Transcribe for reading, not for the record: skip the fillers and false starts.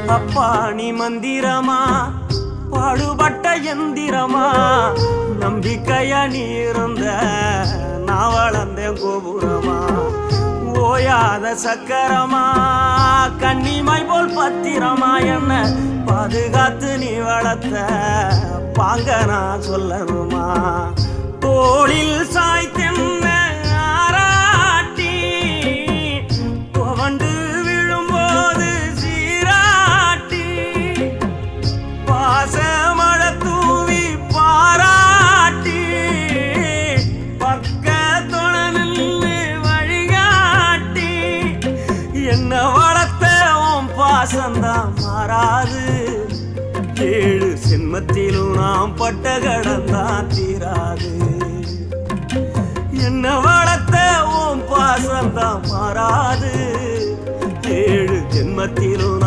அப்பா நீ மந்திரமா பாடுபட்ட எந்திரமா நம்பிக்கையா நீ இருந்த நான் வளர்ந்தேன் கோபுரமா ஓயாத சக்கரமா கன்னிமை போல் பத்திரமா என்ன பாதுகாத்து நீ வளர்த்த பாங்க நான் சொல்லணுமா தோளில் சாய்த்தென்ன ஆராட்டி துவண்டு விழும்போது சீராட்டி பாசமழை தூவி பாராட்டி பக்கத்தோட நின்று வழிகாட்டி என்ன வளர்த்த உன் பாசந்தான் மாறாது ஏழு சென்மத்திலும் நாம் பட்ட கடந்தான் தீராது என்ன வளர்த்த உன் பாசந்தான் மாறாது ஏழு ஜென்மத்திலும்